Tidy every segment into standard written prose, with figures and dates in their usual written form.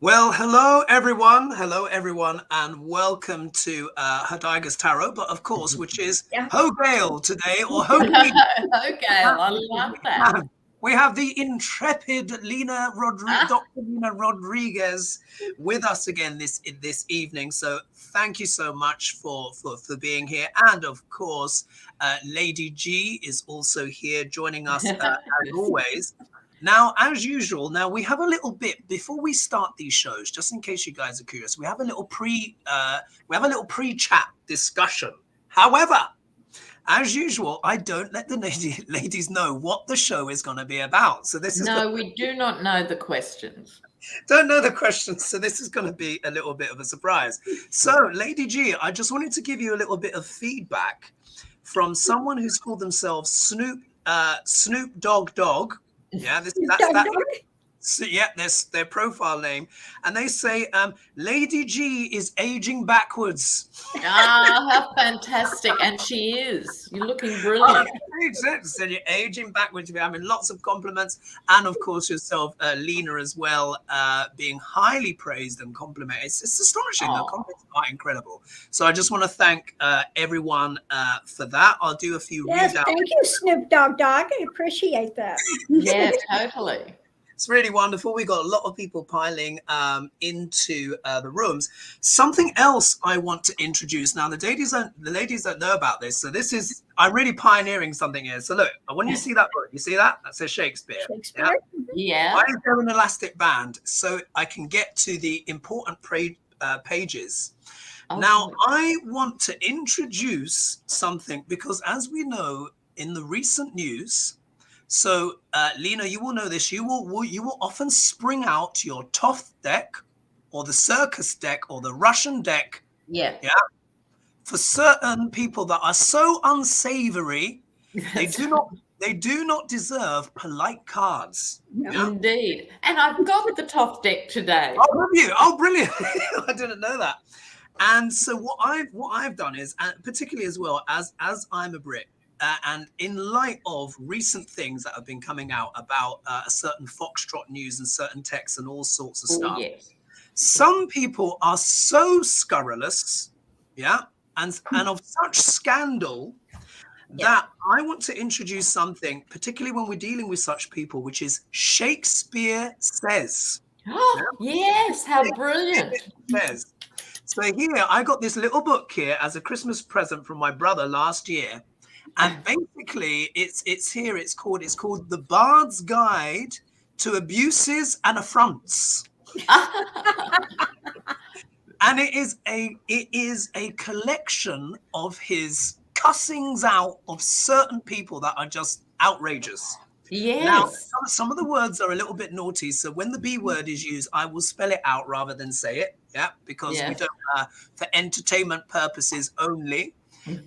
Well, hello everyone, and welcome to HoDiGa's Tarot, but of course, which is HoGaLe today, or HoGaLe. HoGaLe, I love that. We have the intrepid Dr Lena Rodriguez with us again this evening. So thank you so much for being here, and of course, Lady G is also here joining us as always. Now, as usual, we have a little bit before we start these shows, just in case you guys are curious. We have a little pre-chat discussion. However, as usual, I don't let the ladies know what the show is going to be about. So this is we do not know the questions. Don't know the questions, so this is going to be a little bit of a surprise. So, Lady G, I just wanted to give you a little bit of feedback from someone who's called themselves Snoop Dogg. Yeah, that's so, yeah, that's their profile name, and they say Lady G is aging backwards. How fantastic! And she is. You're looking brilliant. So you're aging backwards. You're having lots of compliments, and of course yourself, Lena, as well, being highly praised and complimented. It's astonishing. The compliments are incredible. So I just want to thank everyone for that. I'll do a few readouts. Thank you, Snoop Dogg. I appreciate that. Yeah, totally. It's really wonderful. We got a lot of people piling into the rooms. Something else I want to introduce now. The ladies don't know about this, so I'm really pioneering something here. So look, when you see that book, you see that says Shakespeare. Yeah. Why is there an elastic band so I can get to the important pages? Oh. Now I want to introduce something because, as we know in the recent news. So, Lena, you will know this. You will often spring out your Thoth deck, or the circus deck, or the Russian deck. Yeah. Yeah. For certain people that are so unsavory, they do not deserve polite cards. No. Yeah? Indeed. And I've got the Thoth deck today. Oh, have you? Oh, brilliant! I didn't know that. And so what I've done is, particularly as well as I'm a Brit. And in light of recent things that have been coming out about a certain foxtrot news and certain texts and all sorts of stuff, yes. Some people are so scurrilous, and of such scandal that I want to introduce something, particularly when we're dealing with such people, which is Shakespeare Says. Oh, yes, how brilliant. Says. So here, I got this little book here as a Christmas present from my brother last year. And basically, it's called The Bard's Guide to Abuses and Affronts. And it is a collection of his cussings out of certain people that are just outrageous. Yes. Now, some of the words are a little bit naughty, so when the B word is used, I will spell it out rather than say it. Yeah, because we don't for entertainment purposes only.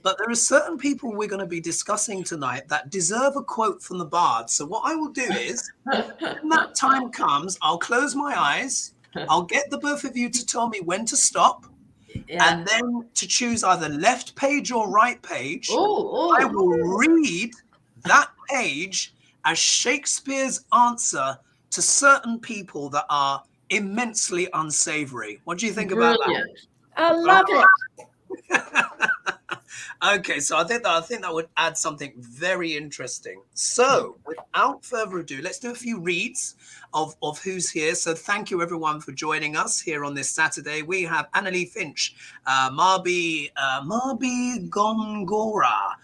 But there are certain people we're going to be discussing tonight that deserve a quote from the Bard. So what I will do is, when that time comes, I'll close my eyes. I'll get the both of you to tell me when to stop. And then to choose either left page or right page. I will read that page as Shakespeare's answer to certain people that are immensely unsavory. What do you think about that? I love it. Okay, so I think that would add something very interesting. So without further ado, let's do a few reads of who's here. So thank you everyone for joining us here on this Saturday. We have Annalie Finch, Marby Gongora,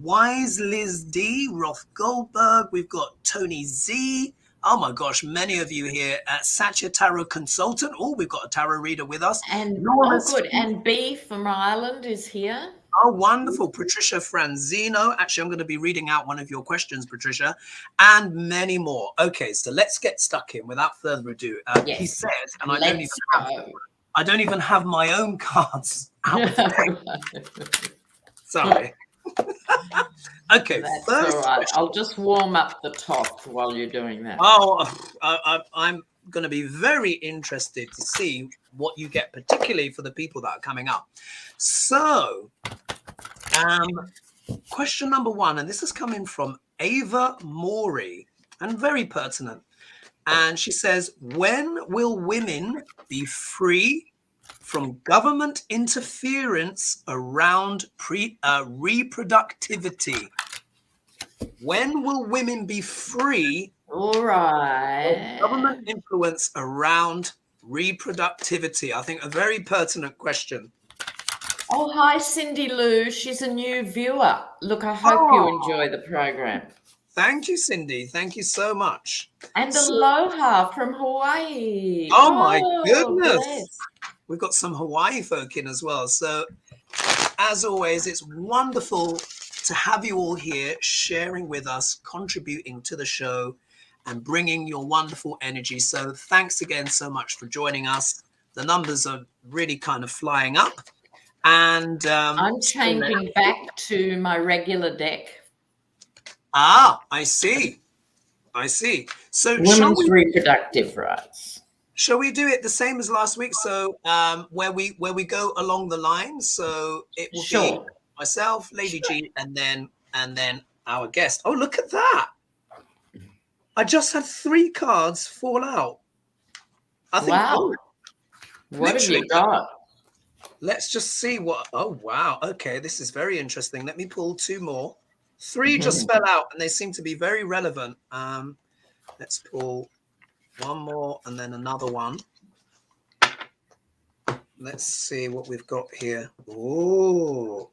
Wise Liz D, Roth Goldberg. We've got Tony Z. Oh my gosh, many of you here at Satya Tarot Consultant. Oh, we've got a tarot reader with us. And good. And B from Ireland is here. Oh, wonderful. Patricia Franzino. Actually, I'm going to be reading out one of your questions, Patricia, and many more. Okay, so let's get stuck in without further ado. He says, and I don't even have my own cards out of the deck. Sorry. Okay, that's first all right. I'll just warm up the top while you're doing that. Oh, I'm going to be very interested to see what you get, particularly for the people that are coming up. So, question number one, and this is coming from Ava Morey, and very pertinent. And she says, when will women be free from government interference around reproductivity? When will women be free All from right. government influence around reproductivity? I think a very pertinent question. Oh, hi, Cindy Lou. She's a new viewer. Look, I hope you enjoy the program. Thank you, Cindy. Thank you so much. And aloha from Hawaii. Oh, my goodness. Bless. We've got some Hawaii folk in as well. So, as always, it's wonderful to have you all here sharing with us, contributing to the show and bringing your wonderful energy. So thanks again so much for joining us. The numbers are really kind of flying up. And I'm changing back to my regular deck. Ah, I see. I see. So women's reproductive rights. Shall we do it the same as last week? So where we go along the line. So it will be myself, Lady G, and then our guest. Oh, look at that. I just had 3 cards fall out. I think, wow. What have you got? Let's just see what. Oh, wow. Okay, this is very interesting. Let me pull 2 more. 3 just fell out, and they seem to be very relevant. Let's pull 1 more and then another one. Let's see what we've got here. Oh,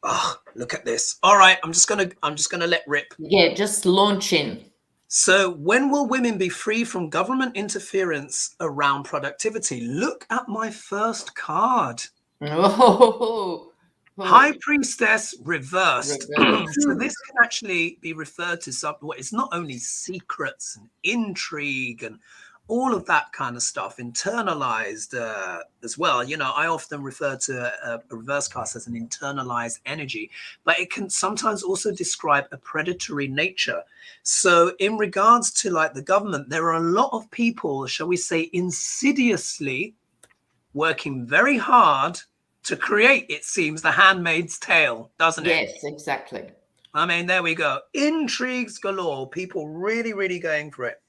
look at this. All right, I'm just gonna let rip. Yeah, just launch in. So when will women be free from government interference around productivity? Look at my first card. Oh. High Priestess reversed. So this can actually be referred to something. It's not only secrets and intrigue and all of that kind of stuff, internalized as well. You know, I often refer to a reverse cast as an internalized energy, but it can sometimes also describe a predatory nature. So in regards to like the government, there are a lot of people, shall we say, insidiously working very hard to create, it seems, the Handmaid's Tale, doesn't it? Yes, exactly. I mean, there we go. Intrigues galore. People really, really going for it.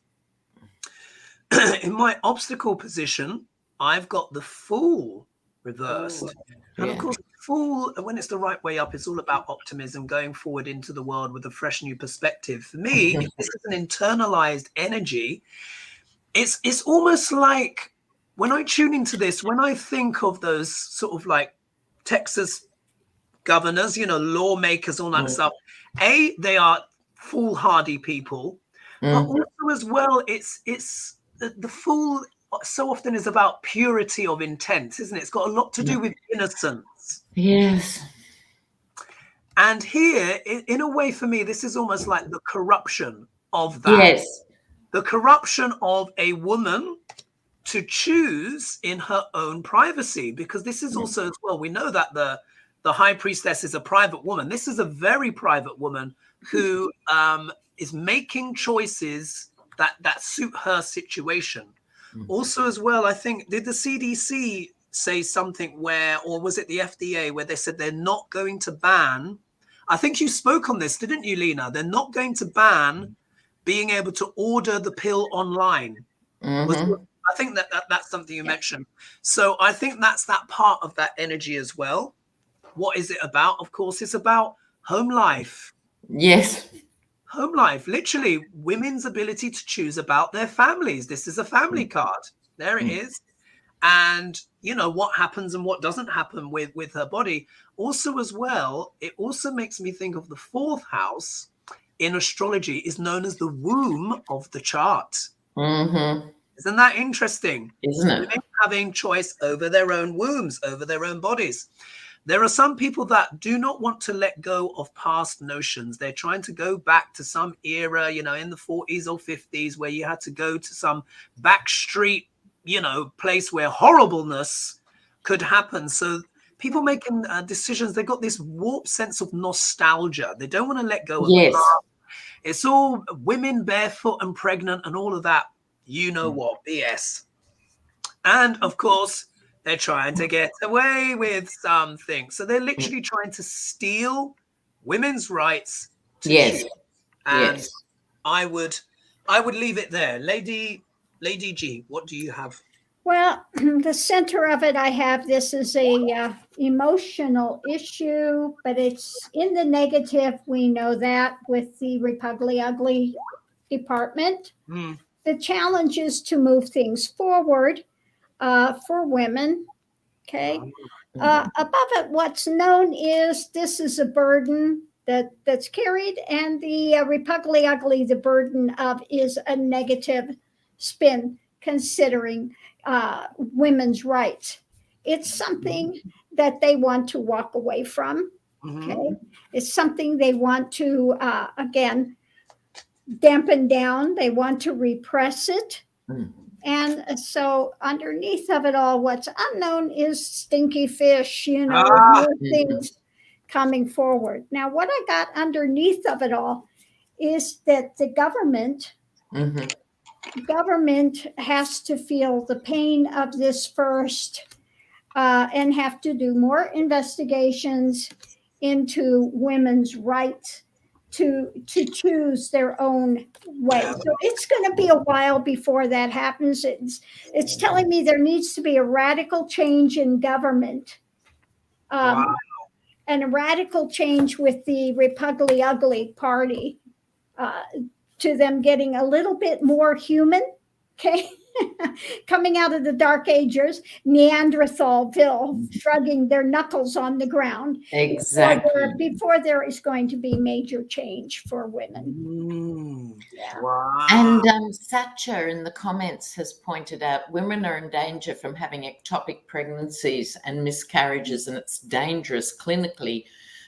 In my obstacle position, I've got the Fool reversed. And of course, Fool, when it's the right way up, it's all about optimism, going forward into the world with a fresh new perspective. For me, if this is an internalized energy, it's almost like when I tune into this, when I think of those sort of like Texas governors, you know, lawmakers, all that stuff, they are foolhardy people, but also as well, it's the Fool so often is about purity of intent, isn't it? It's got a lot to do with innocence. Yes. And here, in a way, for me, this is almost like the corruption of that. Yes. The corruption of a woman to choose in her own privacy, because this is also as well, we know that the High Priestess is a private woman. This is a very private woman who is making choices that suit her situation. Also as well, I think, did the CDC say something where, or was it the FDA, where they said they're not going to ban, I think you spoke on this, didn't you, Lena? They're not going to ban being able to order the pill online. I think that's something you mentioned. So I think that's that part of that energy as well. What is it about? Of course, it's about home life. Yes. Home life, literally women's ability to choose about their families. This is a family card. There it is. And, you know, what happens and what doesn't happen with her body. Also as well, it also makes me think of the 4th house in astrology is known as the womb of the chart. Isn't that interesting? Isn't it? Women having choice over their own wombs, over their own bodies. There are some people that do not want to let go of past notions. They're trying to go back to some era, you know, in the 40s or 50s, where you had to go to some back street, you know, place where horribleness could happen. So people making decisions, they've got this warped sense of nostalgia. They don't want to let go of the past. It's all women barefoot and pregnant and all of that. You know what, BS. And of course, they're trying to get away with something. So they're literally trying to steal women's rights to choose. And I would leave it there. Lady Lady G, what do you have? Well, the center of it, I have this is a emotional issue, but it's in the negative. We know that with the Ugly department. The challenge is to move things forward for women. Okay. Above it, what's known is this is a burden that's carried, and the Ugly, the burden of is a negative spin considering women's rights. It's something that they want to walk away from. Okay, it's something they want to again dampen down. They want to repress it. And so underneath of it all, what's unknown is stinky fish, more things coming forward. Now, what I got underneath of it all is that the government has to feel the pain of this first and have to do more investigations into women's rights to choose their own way. So it's going to be a while before that happens. It's telling me there needs to be a radical change in government, and a radical change with the Ugly Party, to them getting a little bit more human. Okay. Coming out of the Dark Ages, Neanderthalville, shrugging their knuckles on the ground. Exactly. Before there is going to be major change for women. Wow. And Satcher in the comments has pointed out women are in danger from having ectopic pregnancies and miscarriages, and it's dangerous clinically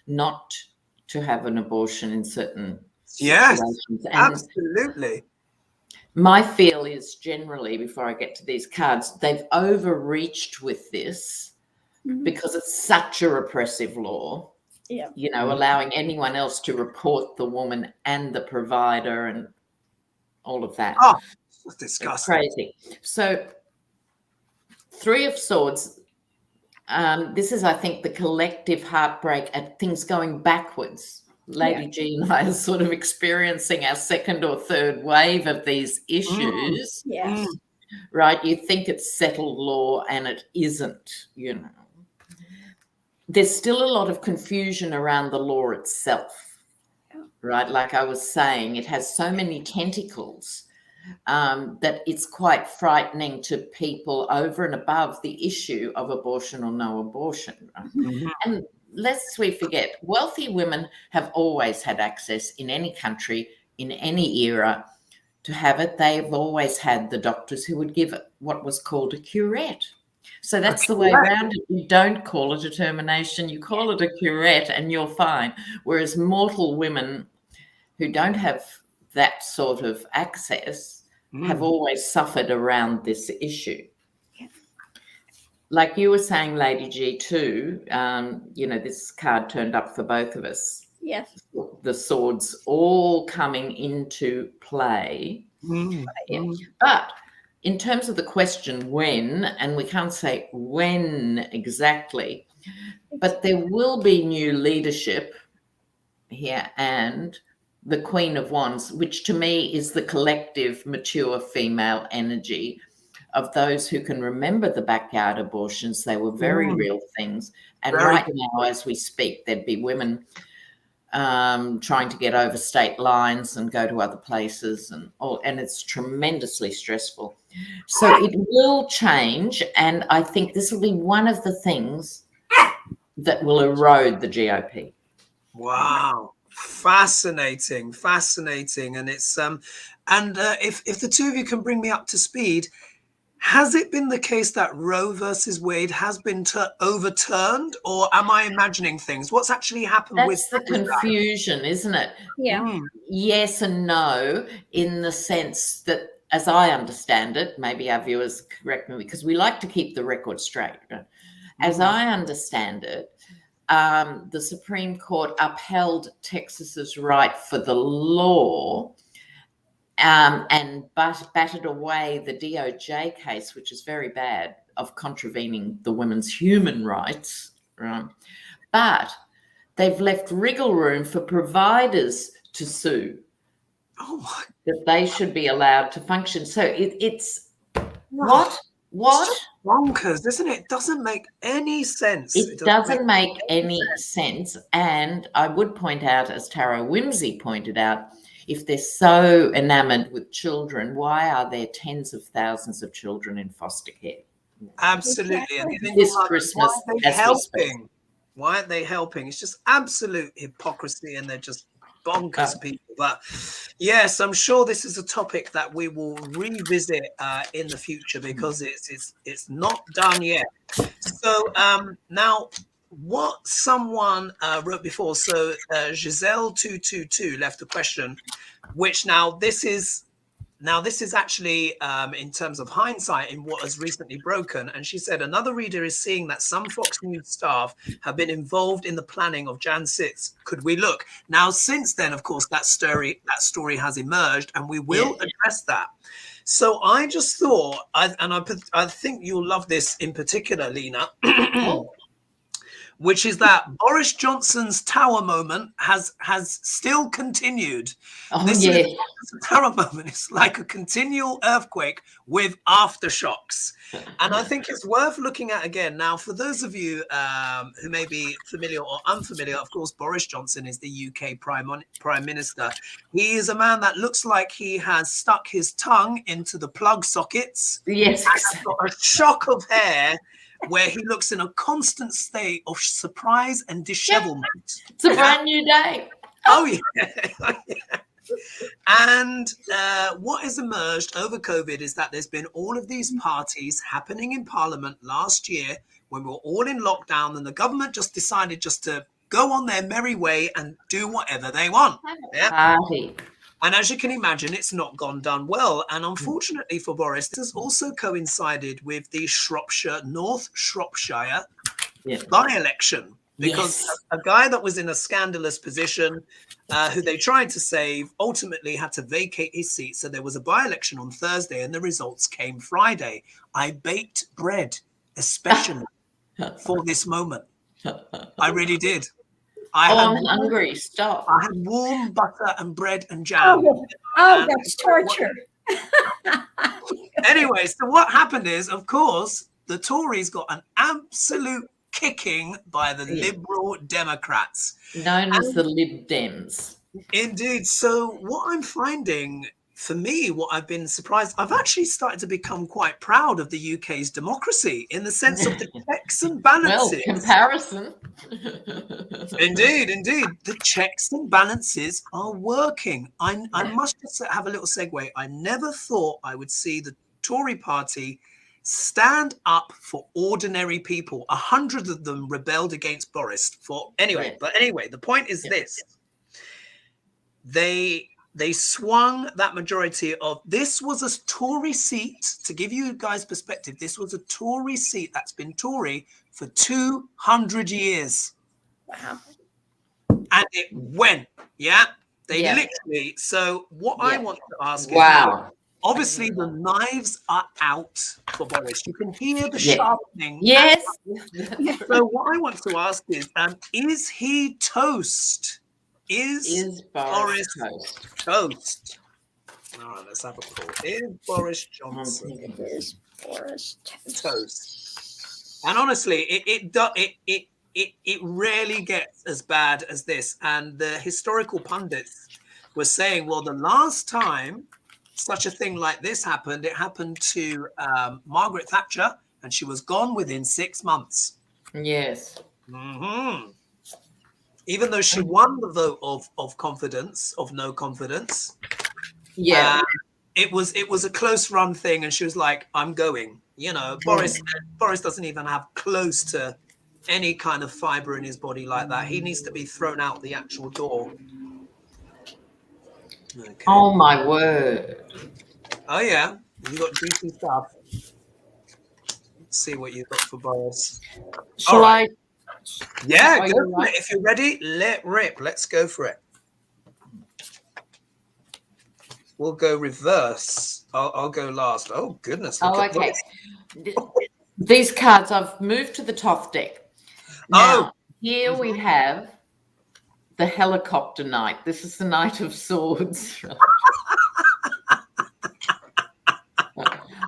not to have an abortion in certain situations. And absolutely. my feel is generally, before I get to these cards, they've overreached with this because it's such a repressive law, allowing anyone else to report the woman and the provider and all of that. Oh, that's disgusting. It's crazy. So 3 of Swords, this is, I think, the collective heartbreak at things going backwards. Lady G and I are sort of experiencing our second or third wave of these issues. Yes. Right? You think it's settled law and it isn't, There's still a lot of confusion around the law itself, right? Like I was saying, it has so many tentacles that it's quite frightening to people over and above the issue of abortion or no abortion. Right? And lest we forget, wealthy women have always had access in any country, in any era, to have it. They've always had the doctors who would give what was called a curette. So that's the way around it. You don't call it a termination, you call it a curette and you're fine. Whereas mortal women who don't have that sort of access have always suffered around this issue. Like you were saying, Lady G, too, this card turned up for both of us. Yes. The swords all coming into play. But in terms of the question when, and we can't say when exactly, but there will be new leadership here, and the Queen of Wands, which to me is the collective mature female energy of those who can remember the backyard abortions. They were very real things. And right now, as we speak, there'd be women trying to get over state lines and go to other places, and it's tremendously stressful. So it will change, and I think this will be one of the things that will erode the GOP. Wow. Fascinating. And it's if the two of you can bring me up to speed, has it been the case that Roe versus Wade has been overturned, or am I imagining things? What's actually happened? That's the confusion, isn't it? Yeah. Yes and no, in the sense that, as I understand it, maybe our viewers correct me, because we like to keep the record straight. As I understand it, the Supreme Court upheld Texas's right for the law, and battered away the DOJ case, which is very bad, of contravening the women's human rights, right? But they've left wriggle room for providers to sue Oh my! That they should be allowed to function. So it's No. what? It's just bonkers, isn't it? It doesn't make any sense. It doesn't make any sense. And I would point out, as Tara Whimsy pointed out, if they're so enamored with children, why are there tens of thousands of children in foster care? Absolutely. And This Christmas, why aren't they helping? It's just absolute hypocrisy, and they're just bonkers people. But yes, I'm sure this is a topic that we will revisit in the future, because it's not done yet. So now, what someone wrote before, so Giselle222 left a question, which now this is actually in terms of hindsight in what has recently broken. And she said, another reader is seeing that some Fox News staff have been involved in the planning of Jan 6. Could we look? Now, since then, of course, that story has emerged, and we will address that. So I just thought, I think you'll love this in particular, Lena, which is that Boris Johnson's tower moment has still continued. This is a tower moment. It's like a continual earthquake with aftershocks. And I think it's worth looking at again. Now, for those of you who may be familiar or unfamiliar, of course, Boris Johnson is the UK Prime Minister. He is a man that looks like he has stuck his tongue into the plug sockets. Yes. Has got a shock of hair, where he looks in a constant state of surprise and dishevelment. It's a brand new day. Oh, yeah. And what has emerged over COVID is that there's been all of these parties happening in Parliament last year when we were all in lockdown, and the government just decided just to go on their merry way and do whatever they want. Party. And as you can imagine, it's not done well. And unfortunately for Boris, this has also coincided with the North Shropshire by-election, because a guy that was in a scandalous position, who they tried to save, ultimately had to vacate his seat. So there was a by-election on Thursday, and the results came Friday. I baked bread, especially for this moment. I really did. I'm hungry. Stop. I had warm butter and bread and jam. Oh, that's torture. Anyway, so what happened is, of course, the Tories got an absolute kicking by the Liberal Democrats. Known as the Lib Dems. Indeed. So what I'm finding, for me, what I've been surprised, I've actually started to become quite proud of the UK's democracy, in the sense of the checks and balances. Well, comparison. Indeed. The checks and balances are working. I must just have a little segue. I never thought I would see the Tory party stand up for ordinary people. 100 of them rebelled against Boris anyway, the point is this. They swung that majority of, this was a Tory seat, to give you guys perspective, this was a Tory seat that's been Tory for 200 years. Wow. And it went, they literally, so what I want to ask is, obviously the knives are out for Boris. You can hear the sharpening. Yes. So what I want to ask is he toast? Is Boris toast? All right, let's have a poll. Is Boris Johnson Is Boris toast? And honestly, it rarely gets as bad as this. And the historical pundits were saying, well, the last time such a thing like this happened, it happened to Margaret Thatcher, and she was gone within 6 months. Yes. Mm-hmm. Even though she won the vote of confidence, of no confidence. Yeah. It was a close run thing, and she was like, I'm going. Boris doesn't even have close to any kind of fiber in his body like that. He needs to be thrown out the actual door. Okay. Oh my word. Oh yeah, you got juicy stuff. Let's see what you got for Boris. Shall I? Yeah, go for it. If you're ready, let rip. Let's go for it. We'll go reverse. I'll go last. Oh goodness. Okay. These cards, I've moved to the top deck. Now, here we have the helicopter knight. This is the Knight of Swords.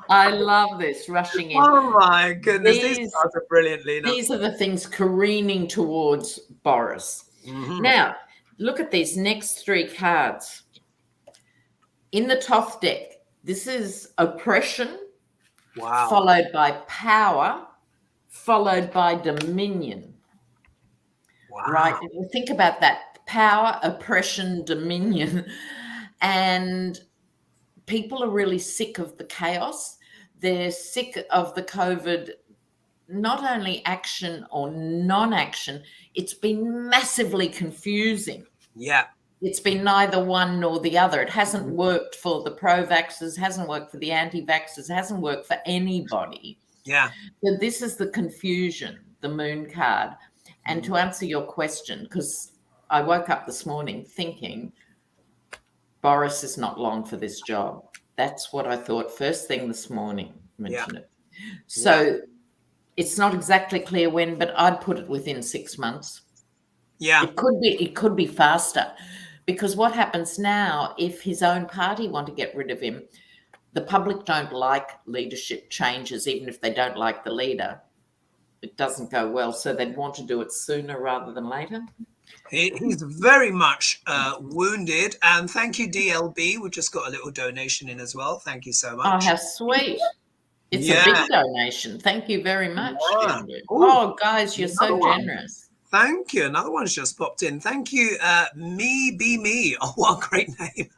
I love this, rushing in. Oh my goodness, these cards are brilliant, Lena. These are the things careening towards Boris. Now, look at these next three cards. In the Thoth deck, this is oppression, followed by power, followed by dominion. Right? Think about that. Power, oppression, dominion. And people are really sick of the chaos. They're sick of the COVID, not only action or non-action, it's been massively confusing. Yeah. It's been neither one nor the other. It hasn't worked for the pro-vaxxers, hasn't worked for the anti-vaxxers, hasn't worked for anybody. Yeah. So this is the confusion, the moon card. And to answer your question, because I woke up this morning thinking Boris is not long for this job. That's what I thought first thing this morning. Mention it. So it's not exactly clear when, but I'd put it within 6 months. Yeah. It could be faster, because what happens now, if his own party want to get rid of him, the public don't like leadership changes, even if they don't like the leader. It doesn't go well, so they'd want to do it sooner rather than later. He's very much wounded, and thank you, DLB. We just got a little donation in as well. Thank you so much. Oh, how sweet. It's a big donation. Thank you very much. Yeah. Oh, guys, you're so generous. Thank you. Another one's just popped in. Thank you, Me Be Me. Oh, what a great name.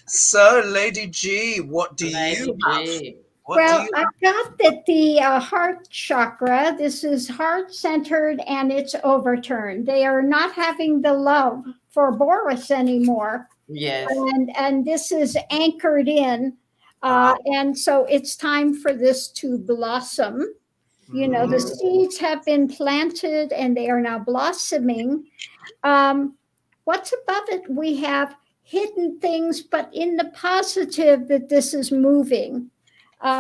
So, Lady G, what do you have? Well, I've got that the heart chakra, this is heart-centered and it's overturned. They are not having the love for Boris anymore. Yes. And this is anchored in. And so it's time for this to blossom. You know, the seeds have been planted and they are now blossoming. What's above it? We have hidden things, but in the positive that this is moving.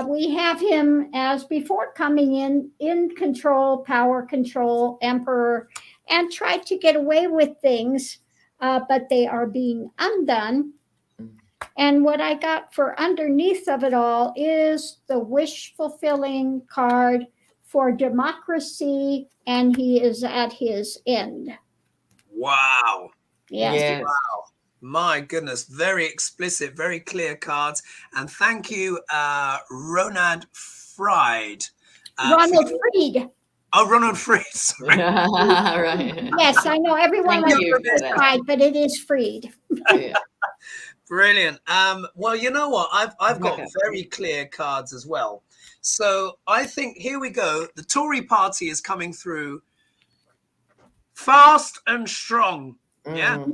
We have him as before coming in control, power control, emperor, and tried to get away with things, but they are being undone. And what I got for underneath of it all is the wish-fulfilling card for democracy, and he is at his end. Wow. Yes. Wow. My goodness, very explicit, very clear cards. And thank you, Ronald Fried. Ronald Fried. Oh, Ronald Fried. Sorry. Right. Yes, I know everyone likes Fried, but it is Fried. Brilliant. Well, you know what? I've got very clear cards as well. So I think here we go. The Tory party is coming through fast and strong. Yeah.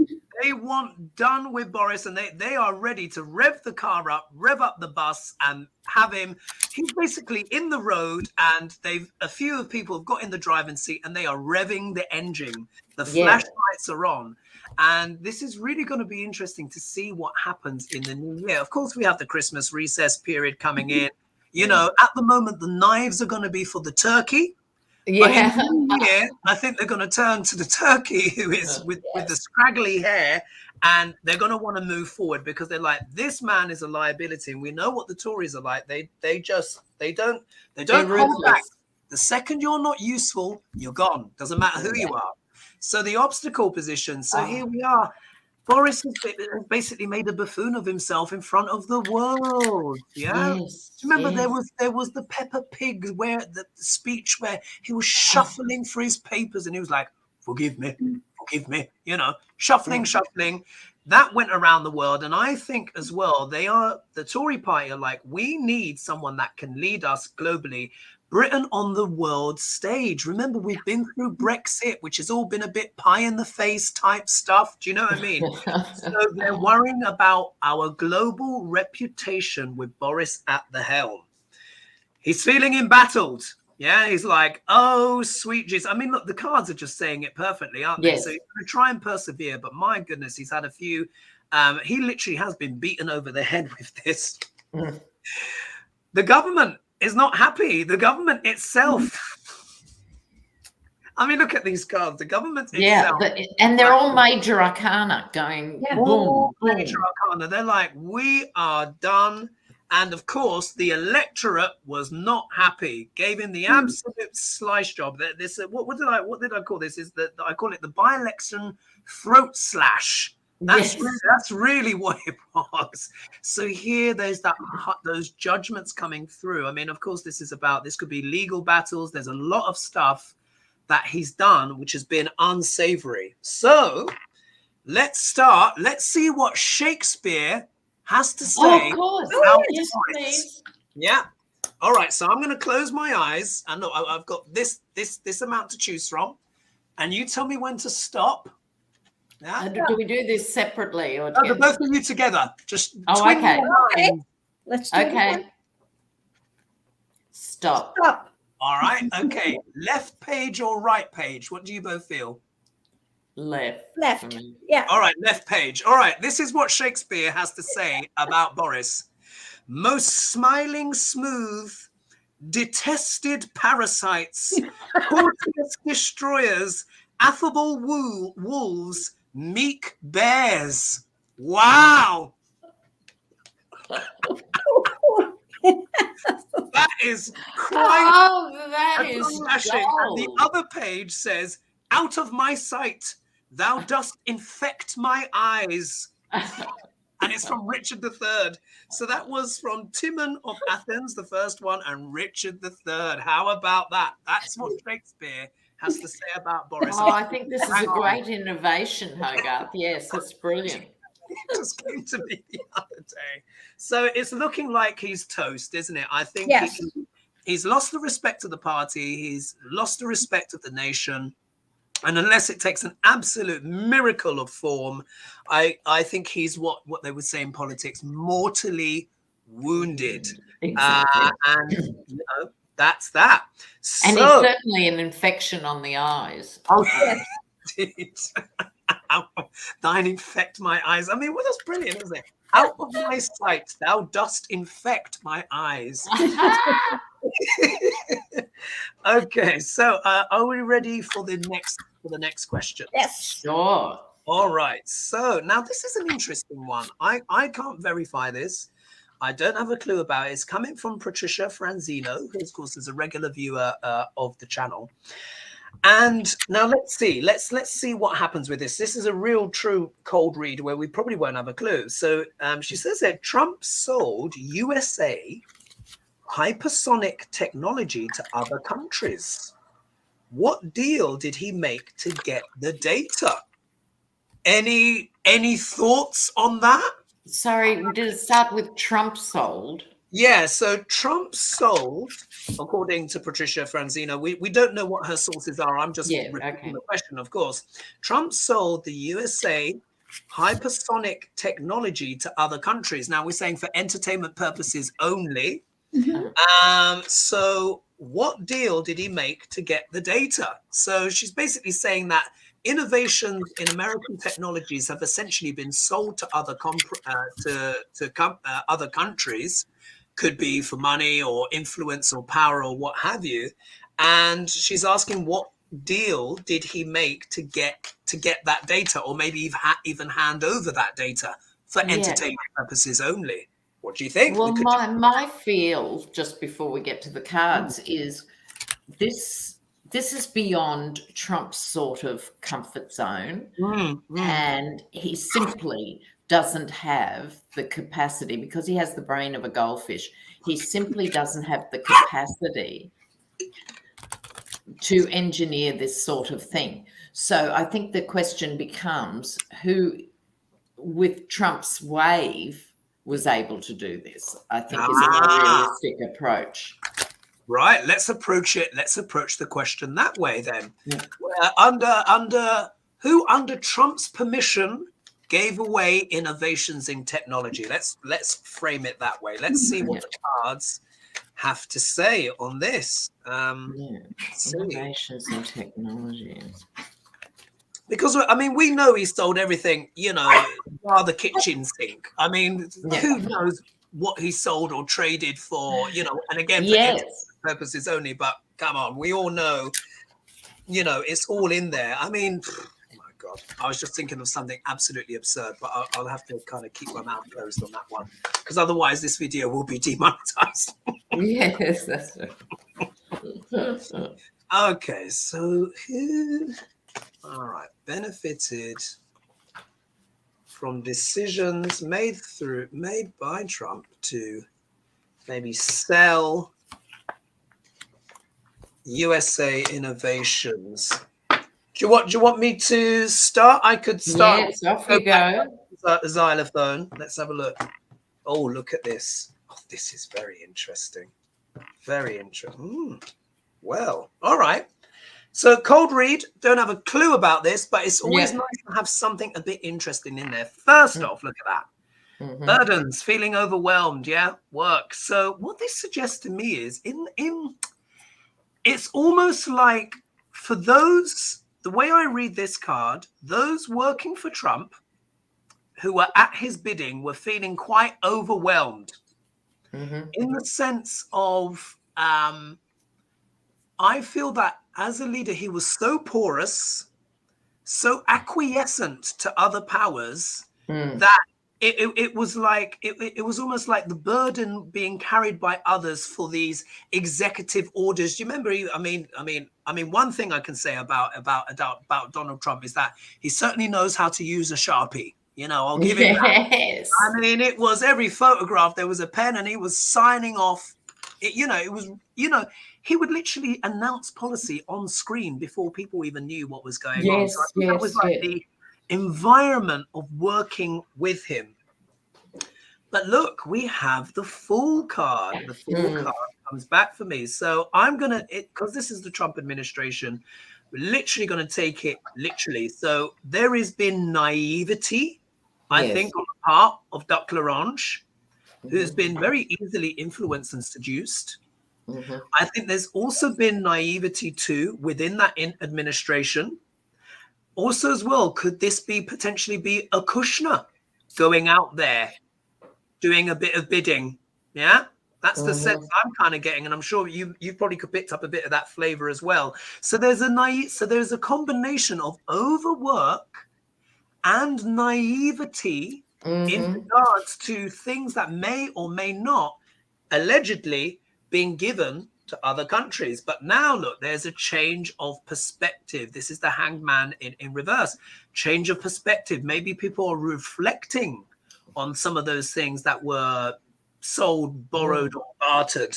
They want done with Boris, and they are ready to rev the car up, rev up the bus, and have him. He's basically in the road, and a few people have got in the driving seat, and they are revving the engine. The flashlights are on, and this is really going to be interesting to see what happens in the new year. Of course, we have the Christmas recess period coming in. You know, at the moment, the knives are going to be for the turkey. Yeah. But in the new year, I think they're going to turn to the turkey who is with the scraggly hair, and they're going to want to move forward because they're like, this man is a liability, and we know what the Tories are like. They don't hold back. The second you're not useful, you're gone. Doesn't matter who you are. So the obstacle position. So here we are. Boris has basically made a buffoon of himself in front of the world. Yeah. Yes, Remember, there was the Peppa Pig where the speech where he was shuffling through his papers and he was like, forgive me, you know, shuffling. That went around the world. And I think as well, the Tory party are like, we need someone that can lead us globally. Britain on the world stage. Remember, we've been through Brexit, which has all been a bit pie in the face type stuff. Do you know what I mean? So they're worrying about our global reputation with Boris at the helm. He's feeling embattled. Yeah, he's like, oh, sweet Jesus. I mean, look, the cards are just saying it perfectly, aren't they? So he's going to try and persevere. But my goodness, he's had a few. He literally has been beaten over the head with this. The government is not happy. The government itself I mean, look at these cards. The government Yeah, itself, and they're all major arcana going boom, all boom. major arcana. They're like, we are done. And of course, the electorate was not happy. Gave him the absolute slice job. This what did I call this? Is that I call it the by-election throat slash. That's really what it was. So here, there's those judgments coming through. I mean, of course, this could be legal battles. There's a lot of stuff that he's done which has been unsavory. So let's start. Let's see what Shakespeare has to say. Oh, of course. Yes, please. Yeah. All right. So I'm going to close my eyes. And look, I've got this amount to choose from, and you tell me when to stop. Yeah. Do we do this separately or together? Both of you together. Just okay. Let's do it. Stop. All right. Okay. Left page or right page? What do you both feel? Left. Yeah. All right. Left page. All right. This is what Shakespeare has to say about Boris. Most smiling smooth, detested parasites, courteous destroyers, affable wolves, meek bears. Wow. That is quite. Oh, that is flashing. And the other page says, "Out of my sight, thou dost infect my eyes." And it's from Richard III. So that was from Timon of Athens, the first one, and Richard III. How about that? That's what Shakespeare has to say about Boris. Oh, I think this is a great innovation, HoGaLe. Yes, that's brilliant. It just came to me the other day. So it's looking like he's toast, isn't it? I think he's lost the respect of the party. He's lost the respect of the nation. And unless it takes an absolute miracle of form, I think he's what they would say in politics, mortally wounded. Exactly. And that's that. And so, it's certainly an infection on the eyes. Oh, indeed. Thine infect my eyes. I mean, well, that's brilliant, isn't it? Out of my sight, thou dost infect my eyes. Okay, so are we ready for the next question? Yes. Sure. All right. So now this is an interesting one. I can't verify this. I don't have a clue about it. It's coming from Patricia Franzino, who, of course, is a regular viewer of the channel. And now let's see. Let's see what happens with this. This is a real, true cold read where we probably won't have a clue. So she says that Trump sold USA hypersonic technology to other countries. What deal did he make to get the data? Any thoughts on that? Sorry, did it start with Trump sold? Yeah, so Trump sold, according to Patricia Franzino, we don't know what her sources are. I'm just repeating the question, of course. Trump sold the USA hypersonic technology to other countries. Now, we're saying for entertainment purposes only. So what deal did he make to get the data? So she's basically saying that innovations in American technologies have essentially been sold to other other countries. Could be for money or influence or power or what have you. And she's asking, what deal did he make to get that data, or maybe even hand over that data for entertainment purposes only? What do you think? Well, my feel, just before we get to the cards, is this is beyond Trump's sort of comfort zone, and he simply doesn't have the capacity, because he has the brain of a goldfish. He simply doesn't have the capacity to engineer this sort of thing. So I think the question becomes, who, with Trump's wave, was able to do this, I think is a more realistic approach. Right, let's approach it. Let's approach the question that way then. Who under Trump's permission gave away innovations in technology? Let's frame it that way. Let's see what the cards have to say on this. Innovations in technology. Because, I mean, we know he stole everything, bar the kitchen sink. I mean, who knows what he sold or traded for, and again, for purposes only. But come on, we all know it's all in there. I mean, oh my God, I was just thinking of something absolutely absurd, but I'll have to kind of keep my mouth closed on that one, because otherwise this video will be demonetized. Yes, that's right. Okay, so all right, benefited from decisions made by Trump to maybe sell USA innovations. Do you want me to start? I could start. Yes, off you go. Xylophone. Let's have a look. Oh, look at this. Oh, this is very interesting. Very interesting. Well, all right. So cold read, don't have a clue about this, but it's always nice to have something a bit interesting in there. First off, look at that. Burdens, feeling overwhelmed, work. So what this suggests to me is it's almost like for those, the way I read this card, those working for Trump who were at his bidding were feeling quite overwhelmed in the sense of, I feel that as a leader, he was so porous, so acquiescent to other powers that it was like it was almost like the burden being carried by others for these executive orders. Do you remember? I mean, one thing I can say about Donald Trump is that he certainly knows how to use a Sharpie. I'll give him that. I mean, it was every photograph there was a pen, and he was signing off. He would literally announce policy on screen before people even knew what was going on. So that was like the environment of working with him. But look, we have the Fool card. The Fool card comes back for me. So I'm going to, because this is the Trump administration, we're literally going to take it literally. So there has been naivety, I think, on the part of Dr. Lagrange, who's been very easily influenced and seduced. I think there's also been naivety too within that administration. Also, as well, could this potentially be a Kushner going out there doing a bit of bidding? Yeah, that's the sense I'm kind of getting, and I'm sure you probably could picked up a bit of that flavor as well. So there's a combination of overwork and naivety in regards to things that may or may not allegedly being given to other countries. But now look, there's a change of perspective. This is the Hanged Man in reverse. Change of perspective. Maybe people are reflecting on some of those things that were sold, borrowed, or bartered.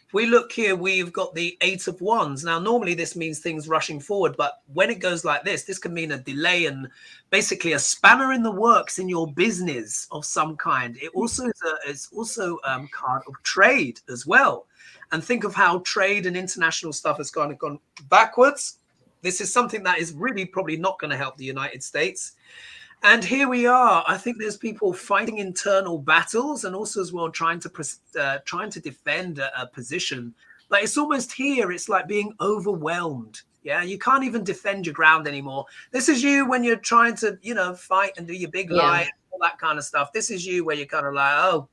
If we look here, we've got the 8 of Wands. Now, normally this means things rushing forward, but when it goes like this can mean a delay and basically a spanner in the works in your business of some kind. It also is a card of trade as well. And think of how trade and international stuff has kind of gone backwards. This is something that is really probably not going to help the United States. And here we are. I think there's people fighting internal battles and also as well trying to defend a position. But it's almost here. It's like being overwhelmed. Yeah, you can't even defend your ground anymore. This is you when you're trying to, fight and do your big lie and all that kind of stuff. This is you where you're kind of like,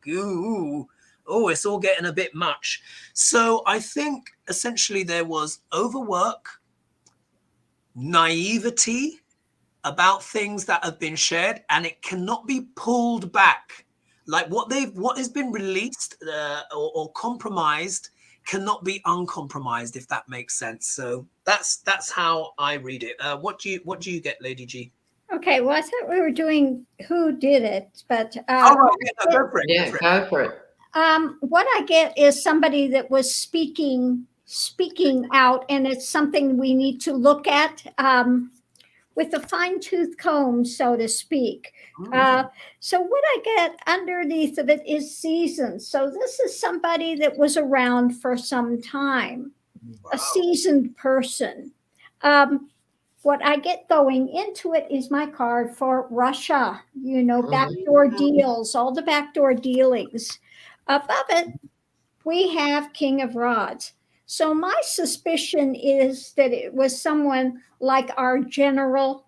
it's all getting a bit much. So I think essentially there was overwork, naivety about things that have been shared, and it cannot be pulled back. Like what has been released or compromised cannot be uncompromised, if that makes sense. So that's how I read it. What do you get, Lady G? Okay, well, I thought we were doing who did it, but go for it. Go for it. What I get is somebody that was speaking out, and it's something we need to look at with a fine-tooth comb, so to speak. So what I get underneath of it is seasons. So this is somebody that was around for some time, a seasoned person. What I get going into it is my card for Russia, backdoor deals, all the backdoor dealings. Above it, we have King of Rods. So my suspicion is that it was someone like our General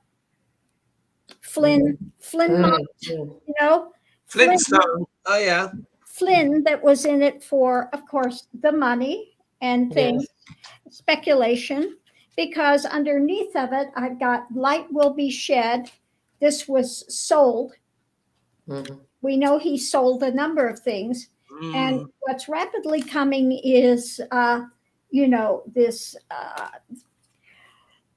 Flynn, Flintstone. Oh yeah, Flynn, that was in it for, of course, the money and things, speculation. because underneath of it, I've got light will be shed. This was sold. Mm-hmm. We know he sold a number of things. And what's rapidly coming is,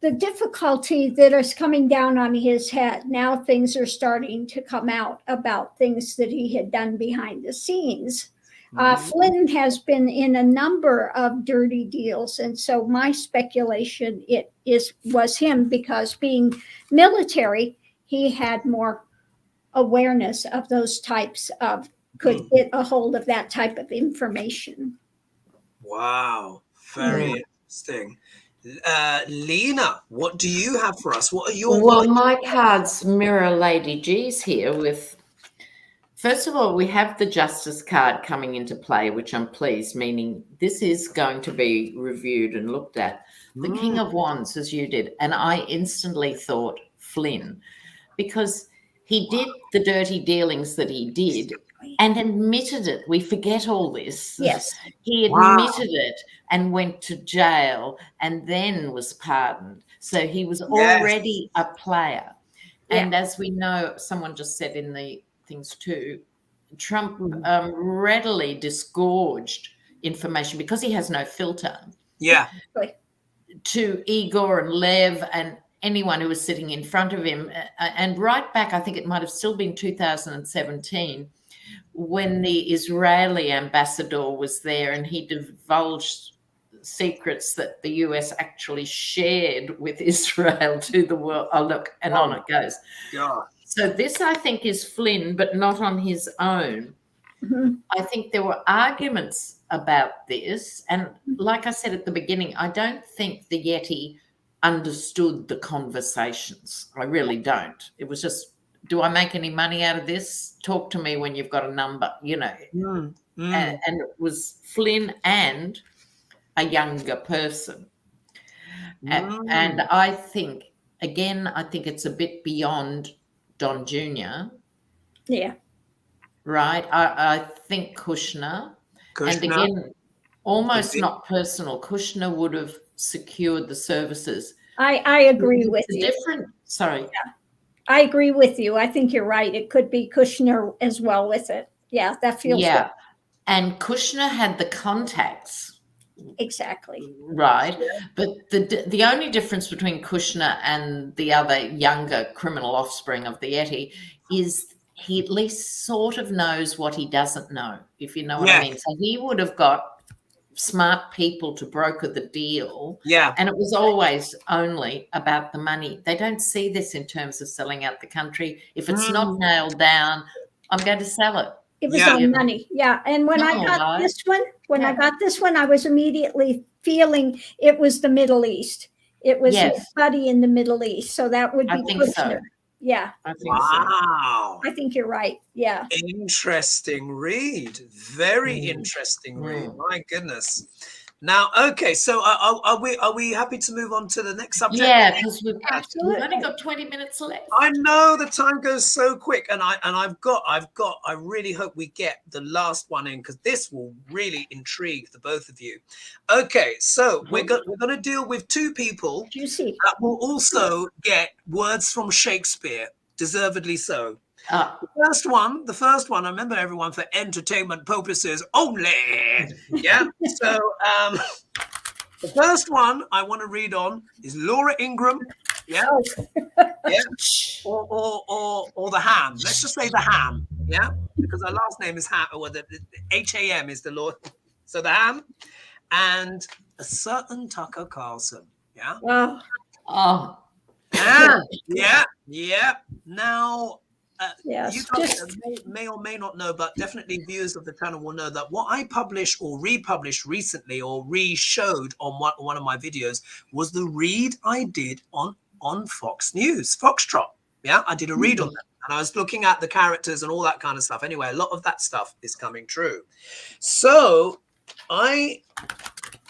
the difficulty that is coming down on his head. Now things are starting to come out about things that he had done behind the scenes. Flynn has been in a number of dirty deals, and so my speculation was him, because being military, he had more awareness of those types of, could get a hold of that type of information. Wow, very interesting. Lena, what do you have for us? What are your my cards mirror Lady G's here with, first of all, we have the Justice card coming into play, which I'm pleased, meaning this is going to be reviewed and looked at. The King of Wands, as you did, and I instantly thought Flynn, because he did the dirty dealings that he did and admitted it. We forget all this. Yes. He admitted it and went to jail and then was pardoned. So he was already a player. And as we know, someone just said in the things too, Trump readily disgorged information because he has no filter. Yeah. To Igor and Lev and anyone who was sitting in front of him. And right back, I think it might have still been 2017, when the Israeli ambassador was there and he divulged secrets that the US actually shared with Israel to the world. Oh, look, and on it goes. Yeah. So this, I think, is Flynn, but not on his own. I think there were arguments about this. And like I said at the beginning, I don't think the Yeti understood the conversations. I really don't. It was just, do I make any money out of this? Talk to me when you've got a number, And it was Flynn and a younger person. And I think, again, I think it's a bit beyond Don Jr. Yeah. Right? I think Kushner. And again, almost not personal. Kushner would have secured the services. I agree with you. Sorry. Yeah. I agree with you. I think you're right. It could be Kushner as well with it. Yeah, that feels good. And Kushner had the contacts. Exactly. Right. But the only difference between Kushner and the other younger criminal offspring of the Yeti is he at least sort of knows what he doesn't know, if you know what I mean. So he would have got smart people to broker the deal. Yeah. And it was always only about the money. They don't see this in terms of selling out the country. If it's not nailed down, I'm going to sell it. It was on money. Yeah. And when I got this one, I was immediately feeling it was the Middle East. It was his buddy in the Middle East. So that would be Kushner. So. Yeah. I think so. I think you're right. Yeah. Interesting read. Very interesting read. My goodness. Now, okay, so are we happy to move on to the next subject? Yeah, because we've only got 20 minutes left. I know the time goes so quick, and I really hope we get the last one in, because this will really intrigue the both of you. Okay, so we're going to deal with two people that will also get words from Shakespeare, deservedly so. The first one, I remember everyone, for entertainment purposes only. Yeah. So the first one I want to read on is Laura Ingraham. Yeah. Yeah. Or the Ham. Let's just say the Ham. Yeah. Because her last name is Ham, or the HAM is the Lord. So the Ham and a certain Tucker Carlson. Yeah. Wow. Yeah. Now. You may or may not know, but definitely viewers of the channel will know that what I published or republished recently or re-showed on one of my videos was the read I did on Fox News, Foxtrot. Yeah, I did a read on that. And I was looking at the characters and all that kind of stuff. Anyway, a lot of that stuff is coming true. So I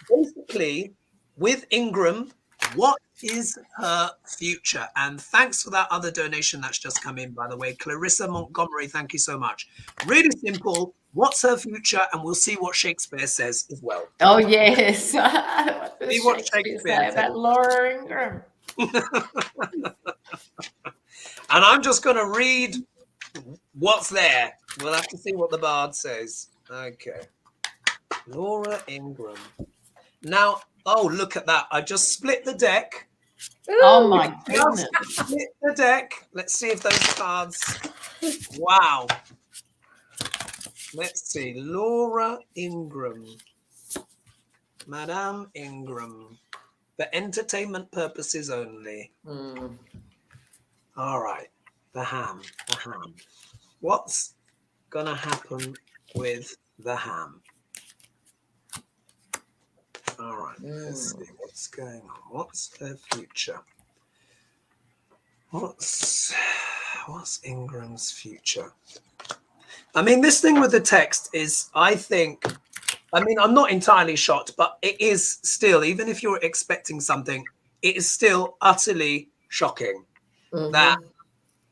basically, with Ingraham, What is her future? And thanks for that other donation that's just come in, by the way. Clarissa Montgomery, thank you so much. Really simple. What's her future? And we'll see what Shakespeare says as well. Oh, yes. What does See what Shakespeare say about Laura Ingraham? And I'm just going to read what's there. We'll have to see what the bard says. Okay. Laura Ingraham. Now, oh, look at that. I just split the deck. Oh, my goodness. Split the deck. Let's see if those cards... Wow. Let's see. Laura Ingraham. Madame Ingraham. For entertainment purposes only. All right. The ham. The ham. What's going to happen with the ham? All right. Let's see what's going on. What's her future? What's Ingram's future? I mean, this thing with the text is, I think, I mean, I'm not entirely shocked, but it is still, even if you're expecting something, it is still utterly shocking that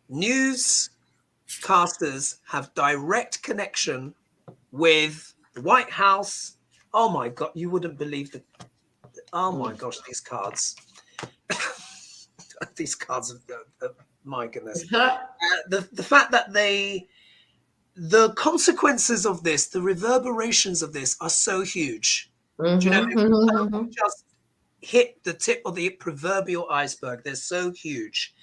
newscasters have direct connection with the White House. Oh my God, you wouldn't believe the, oh my gosh, these cards. These cards, my goodness. The fact that the consequences of this, the reverberations of this are so huge. Do you know, if just hit the tip of the proverbial iceberg, they're so huge.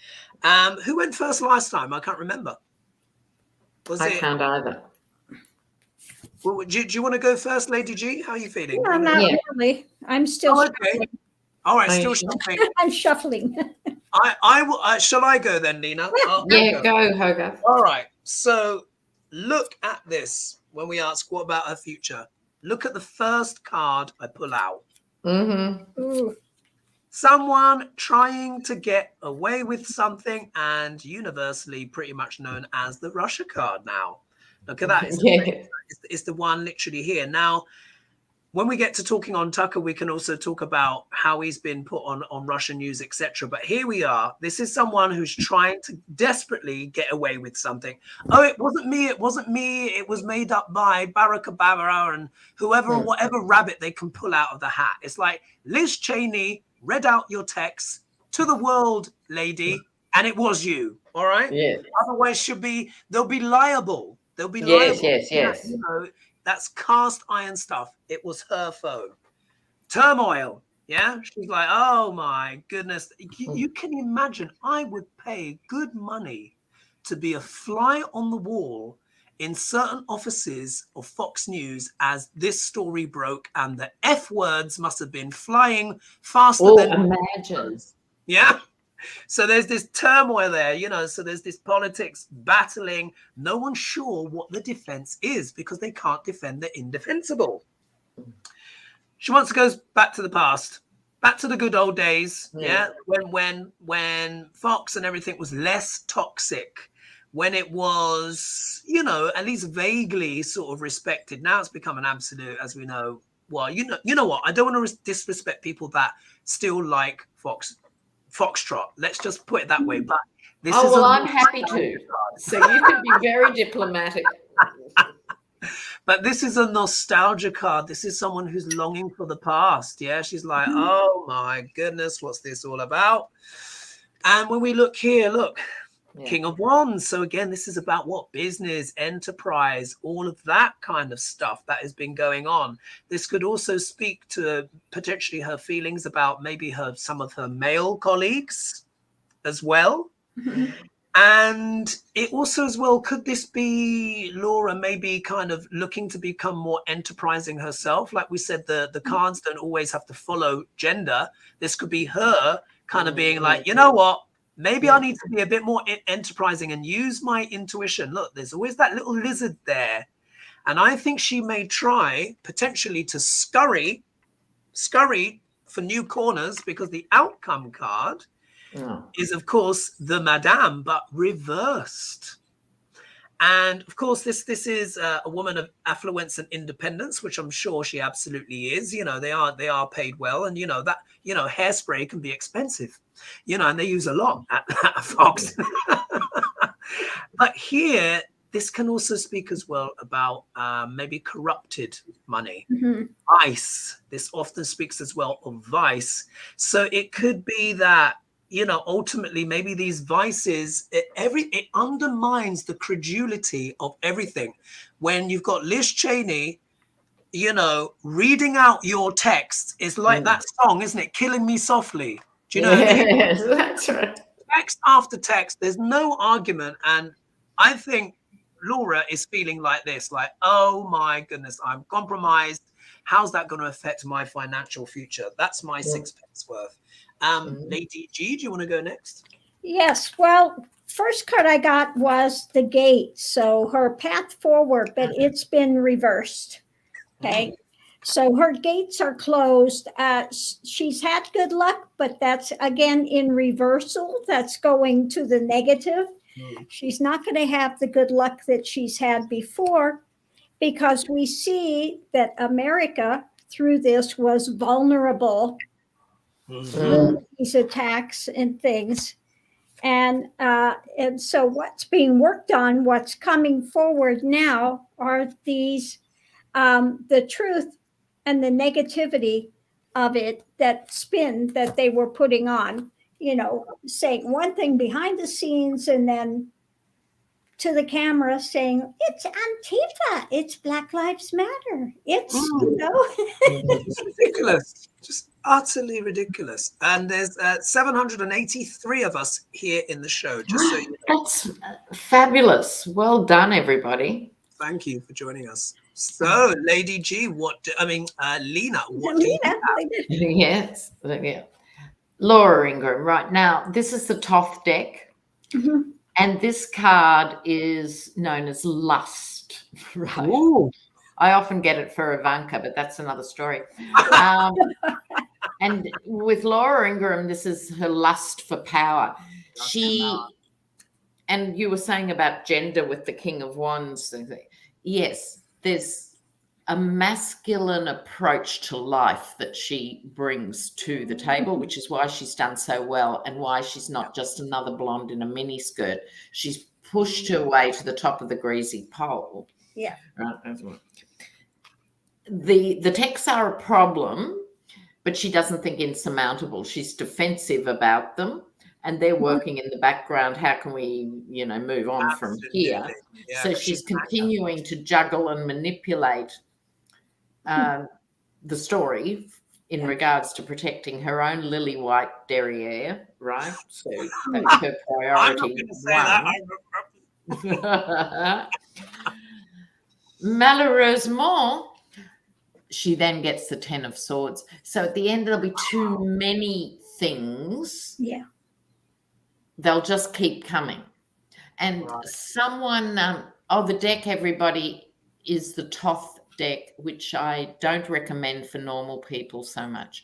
Who went first last time? I can't remember. I can't either. Well, do you want to go first, Lady G? How are you feeling? No, not really. I'm still okay. All right, still shuffling. I'm shuffling. I will. Shall I go then, Lena? Yeah, go, Hoga. All right. So look at this when we ask what about her future. Look at the first card I pull out. Ooh. Someone trying to get away with something, and universally pretty much known as the Russia card now. Look at that. It's the one literally here. Now, when we get to talking on Tucker, we can also talk about how he's been put on Russian news, etc. But here we are. This is someone who's trying to desperately get away with something. Oh, it wasn't me. It wasn't me. It was made up by Barack Obama and whoever, whatever rabbit they can pull out of the hat. It's like, Liz Cheney read out your text to the world, lady, and it was you. All right? Yes. Otherwise, they'll be liable. They'll be liable. Yes. You know, that's cast iron stuff. It was her phone. Turmoil. Yeah. She's like, oh my goodness. You can imagine, I would pay good money to be a fly on the wall in certain offices of Fox News as this story broke, and the F words must have been flying faster than imagine. Yeah. So there's this turmoil there, you know, so there's this politics battling. No one's sure what the defense is because they can't defend the indefensible. She wants to go back to the past, back to the good old days. Yeah. When Fox and everything was less toxic, when it was, you know, at least vaguely sort of respected. Now it's become an absolute, as we know. Well, you know what? I don't want to disrespect people that still like Foxtrot. Let's just put it that way. But this is I'm happy to. So you can be very diplomatic. But this is a nostalgia card. This is someone who's longing for the past. Yeah, she's like, oh my goodness, what's this all about? And when we look here, look, King of Wands. So again, this is about what? Business, enterprise, all of that kind of stuff that has been going on. This could also speak to potentially her feelings about maybe some of her male colleagues as well. And it also as well, could this be Laura maybe kind of looking to become more enterprising herself? Like we said, the cards don't always have to follow gender. This could be her kind of being like, you know what? Maybe I need to be a bit more enterprising and use my intuition. Look, there's always that little lizard there. And I think she may try potentially to scurry for new corners, because the outcome card is, of course, the Madame, but reversed. And of course, this is a woman of affluence and independence, which I'm sure she absolutely is. You know, they are paid well, and you know that hairspray can be expensive, and they use a lot at F.O.X. But here, this can also speak as well about maybe corrupted money, vice. This often speaks as well of vice. So it could be that, ultimately maybe these vices, it undermines the credulity of everything. When you've got Liz Cheney, reading out your text is like that song, isn't it? Killing Me Softly. Do you know what I mean? Yes, that's right. Text after text, there's no argument. And I think Laura is feeling like this, like, oh my goodness, I'm compromised. How's that going to affect my financial future? That's my 6 pence worth. Lady G, do you want to go next? Yes. Well, first card I got was the gate. So her path forward, but it's been reversed. Okay. So her gates are closed. She's had good luck, but that's again in reversal. That's going to the negative. She's not going to have the good luck that she's had before, because we see that America through this was vulnerable to these attacks and things. And so what's being worked on, what's coming forward now are these, the truth and the negativity of it, that spin that they were putting on, saying one thing behind the scenes and then to the camera saying, it's Antifa, it's Black Lives Matter. It's, It's ridiculous, just utterly ridiculous. And there's 783 of us here in the show, just so you know. That's fabulous. Well done, everybody. Thank you for joining us. So, Lady G, Lena, what do you think? Yes. Yeah. Laura Ingraham, right now, this is the Toth deck. And this card is known as Lust. Right. Ooh. I often get it for Ivanka, but that's another story. And with Laura Ingraham, this is her lust for power. And you were saying about gender with the King of Wands. Yes, there's a masculine approach to life that she brings to the table, which is why she's done so well and why she's not just another blonde in a miniskirt. She's pushed her way to the top of the greasy pole. Yeah. Right. The texts are a problem, but she doesn't think insurmountable. She's defensive about them, and they're working in the background. How can we, move on from here? Yeah, so she's continuing to juggle and manipulate the story in regards to protecting her own lily white derriere, right? So that's her priority one. Malheureusement, she then gets the 10 of Swords. So at the end, there'll be too many things. Yeah. They'll just keep coming. And someone, the deck, everybody, is the Toth deck, which I don't recommend for normal people so much.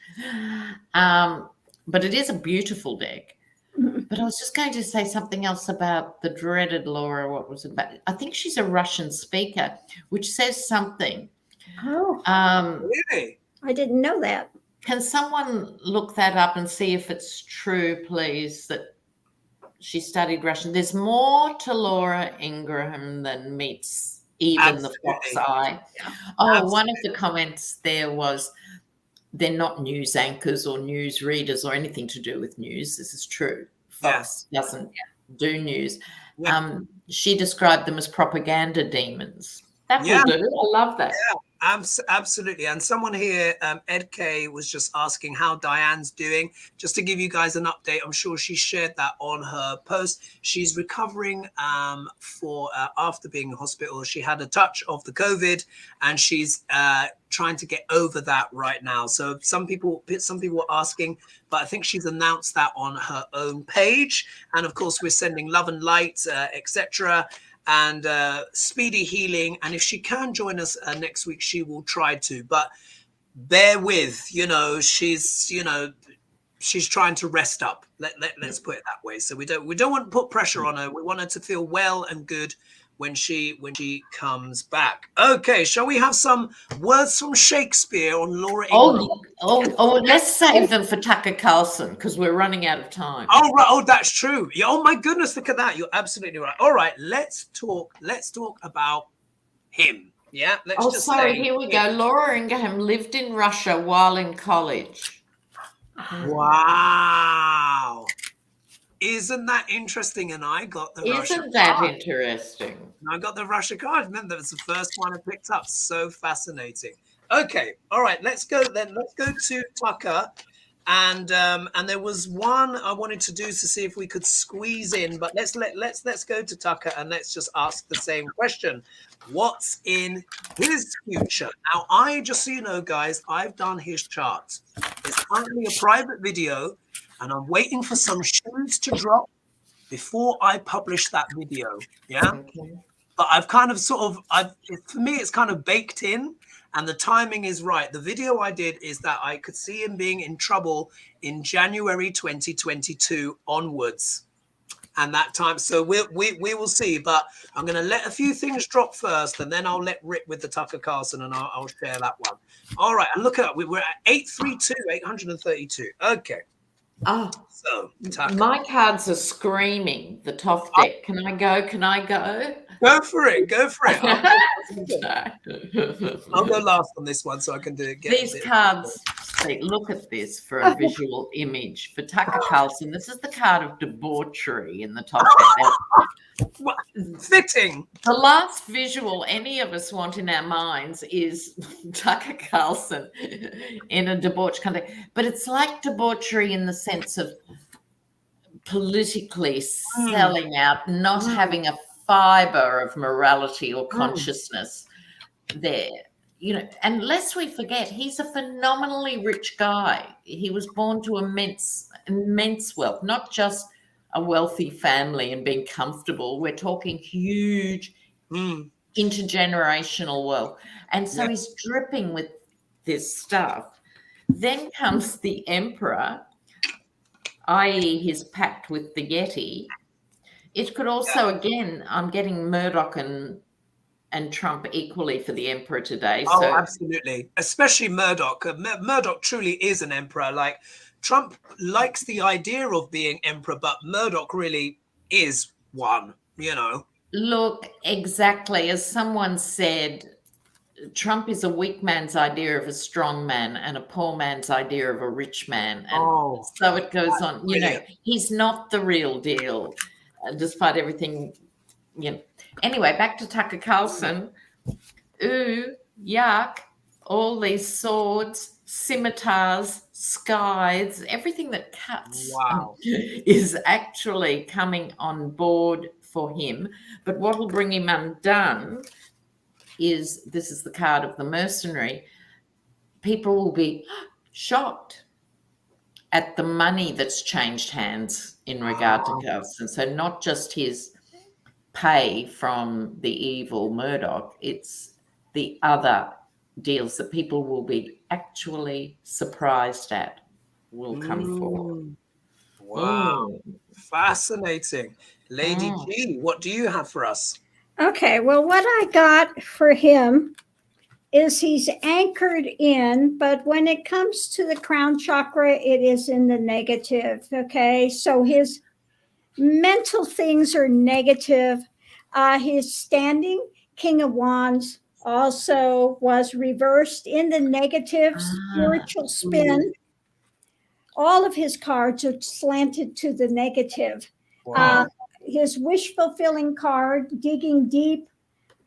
But it is a beautiful deck. But I was just going to say something else about the dreaded Laura. What was it about? I think she's a Russian speaker, which says something. Oh, really? I didn't know that. Can someone look that up and see if it's true, please, that she studied Russian? There's more to Laura Ingraham than meets even the fox eye. One of the comments there was, they're not news anchors or news readers or anything to do with news. This is true. Fox doesn't do news. She described them as propaganda demons. That will do. I love that. Yeah. Absolutely. And someone here, Ed K, was just asking how Diane's doing. Just to give you guys an update, I'm sure she shared that on her post. She's recovering after being in hospital. She had a touch of the COVID, and she's trying to get over that right now. So some people were asking, but I think she's announced that on her own page. And of course, we're sending love and light, etc. and speedy healing. And if she can join us next week, she will try to. But bear with, she's trying to rest up. Let's put it that way. So we don't want to put pressure on her. We want her to feel well and good when she comes back. Okay, shall we have some words from Shakespeare on Laura Ingraham? Let's save them for Tucker Carlson because we're running out of time. Oh, right. Oh, that's true. Yeah, oh my goodness, look at that. You're absolutely right. All right, let's talk about him. Yeah, let's here we go. Laura Ingraham lived in Russia while in college. Wow. Isn't that interesting? And I got the Russia Isn't that card. Interesting? I got the Russia card. Remember, that was the first one I picked up. So fascinating. Okay, all right, let's go then. Let's go to Tucker. And there was one I wanted to do to see if we could squeeze in, but let's go to Tucker and let's just ask the same question. What's in his future? Now, just so you know, guys, I've done his charts. It's currently a private video, and I'm waiting for some shoes to drop before I publish that video. Yeah. Okay. But I've kind of for me, it's kind of baked in. And the timing is right. The video I did is that I could see him being in trouble in January 2022 onwards. And that time, so we will see. But I'm going to let a few things drop first, and then I'll let rip with the Tucker Carlson, and I'll share that one. All right, and look at we're at 832. Okay. Oh, so Tucker. My cards are screaming. The top deck. Can I go? Go for it. I'll go last on this one so I can do it. These cards, look at this for a visual image. For Tucker Carlson, this is the card of debauchery in the top. Fitting. The last visual any of us want in our minds is Tucker Carlson in a debauch context. But it's like debauchery in the sense of politically selling out, not having a fiber of morality or consciousness there, and lest we forget, he's a phenomenally rich guy. He was born to immense wealth, not just a wealthy family and being comfortable. We're talking huge intergenerational wealth. And so he's dripping with this stuff. Then comes the emperor, i.e. his pact with the Yeti. It could also, again, I'm getting Murdoch and Trump equally for the emperor today. Oh, absolutely. Especially Murdoch. Murdoch truly is an emperor. Like, Trump likes the idea of being emperor, but Murdoch really is one, Look, exactly. As someone said, Trump is a weak man's idea of a strong man and a poor man's idea of a rich man. And so it goes on. He's not the real deal. Despite everything, Anyway, back to Tucker Carlson. Ooh, yuck. All these swords, scimitars, scythes, everything that cuts is actually coming on board for him. But what will bring him undone is, this is the card of the mercenary. People will be shocked at the money that's changed hands in regard to Carlson. So not just his pay from the evil Murdoch, it's the other deals that people will be actually surprised at will come forward. Wow. Fascinating. Lady G, what do you have for us? Okay, well, what I got for him is he's anchored in, but when it comes to the crown chakra, it is in the negative. Okay, so his mental things are negative. His standing, King of Wands, also was reversed in the negative spiritual spin. All of his cards are slanted to the negative. His wish fulfilling card, digging deep,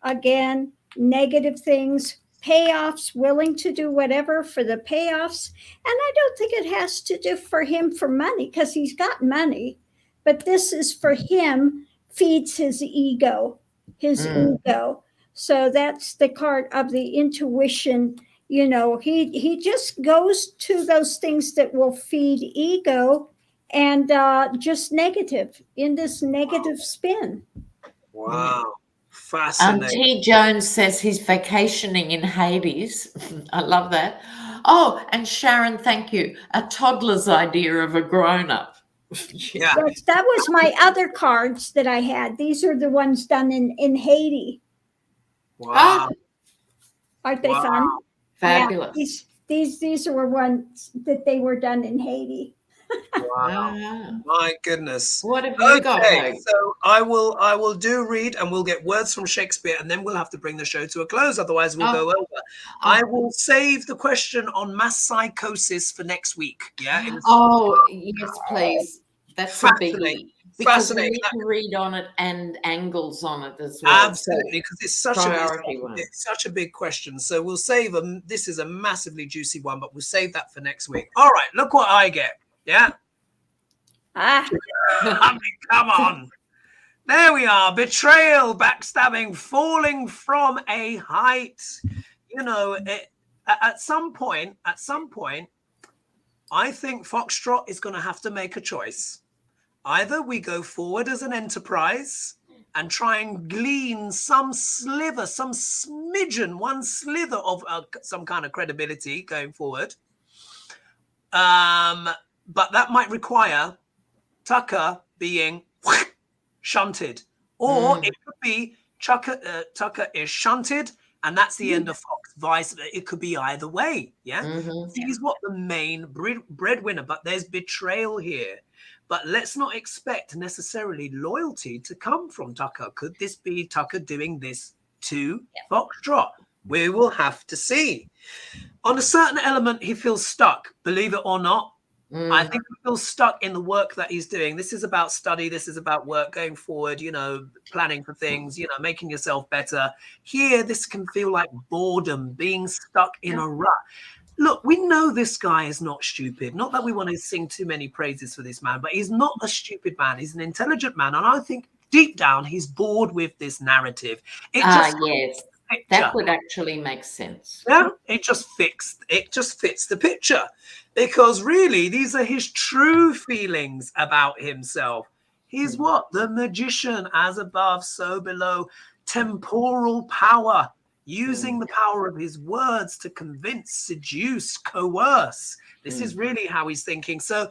again, negative things. Payoffs, willing to do whatever for the payoffs. And I don't think it has to do for him for money, because he's got money. But this is for him, feeds his ego, ego. So that's the card of the intuition. He just goes to those things that will feed ego and just negative, in this negative spin. Wow. Fascinating. T. Jones says he's vacationing in Hades. I love that. Oh, and Sharon, thank you. A toddler's idea of a grown-up. Yeah. Yes, that was my other cards that I had. These are the ones done in Haiti. Wow. Aren't they Wow. fun? Fabulous. Yeah, these were ones that they were done in Haiti. Wow. My goodness. What have you got, Hope? So I will do read, and we'll get words from Shakespeare, and then we'll have to bring the show to a close. Otherwise, we'll go over. I will save the question on mass psychosis for next week. Yeah. Yes, please. That's a biggie. Because we need to read on it and angles on it as well. Absolutely, because it's such a big question. So we'll save them. This is a massively juicy one, but we'll save that for next week. All right, look what I get. Yeah. I mean, come on. There we are. Betrayal, backstabbing, falling from a height. You know, at some point, I think Foxtrot is going to have to make a choice. Either we go forward as an enterprise and try and glean some sliver, some smidgen, one slither of some kind of credibility going forward. But that might require Tucker being shunted. Or it could be Tucker is shunted, and that's the end of Fox. It could be either way. Yeah. He's what the main breadwinner, but there's betrayal here. But let's not expect necessarily loyalty to come from Tucker. Could this be Tucker doing this to Foxtrot? We will have to see. On a certain element, he feels stuck, believe it or not. I think he feels stuck in the work that he's doing. This is about study. This is about work going forward, you know, planning for things, you know, making yourself better. Here, this can feel like boredom, being stuck in a rut. Look, we know this guy is not stupid. Not that we want to sing too many praises for this man, but he's not a stupid man. He's an intelligent man. And I think deep down, he's bored with this narrative. Yes, that would actually make sense. Yeah, it just fits the picture. Because really, these are his true feelings about himself. He's what? The magician, as above, so below. Temporal power. Using the power of his words to convince, seduce, coerce. This is really how he's thinking. So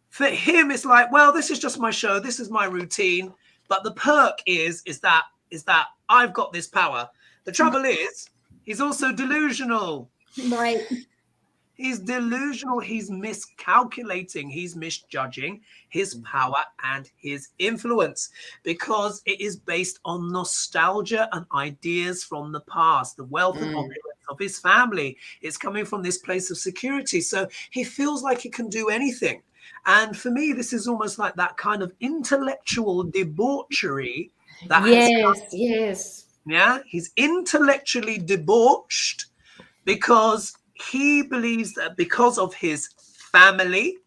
for him, it's like, well, this is just my show. This is my routine. But the perk is that I've got this power. The trouble is, he's also delusional. Right. He's delusional. He's miscalculating. He's misjudging his power and his influence because it is based on nostalgia and ideas from the past, the wealth and opulence of his family. It's coming from this place of security. So he feels like he can do anything. And for me, this is almost like that kind of intellectual debauchery. Yes. Yeah, he's intellectually debauched because he believes that because of his family,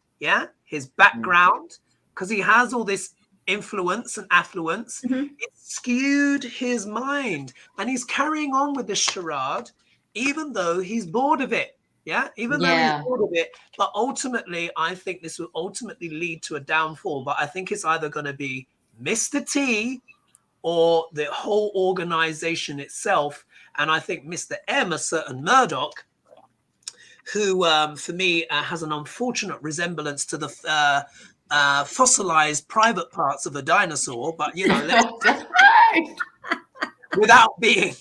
his background, because he has all this influence and affluence, it skewed his mind. And he's carrying on with this charade, even though he's bored of it. Yeah, even though he's bored of it. But ultimately, I think this will ultimately lead to a downfall. But I think it's either going to be Mr. T or the whole organization itself. And I think Mr. M, a certain Murdoch, who, for me, has an unfortunate resemblance to the fossilized private parts of a dinosaur, but, you know, without being,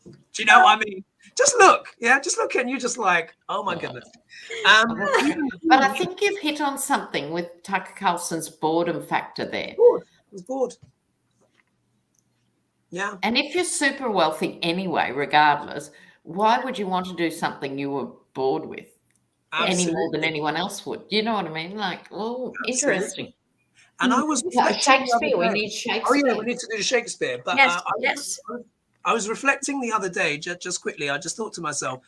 do you know what I mean? Just look, and you're just like, oh, my goodness. But I think you've hit on something with Tucker Carlson's boredom factor there. I was bored. Yeah. And if you're super wealthy anyway, regardless, why would you want to do something you were bored with any more than anyone else would? You know what I mean? Like, oh, interesting. And I was Shakespeare. We need Shakespeare. Oh yeah, we need to do Shakespeare. But yes. I was reflecting the other day, just quickly. I just thought to myself,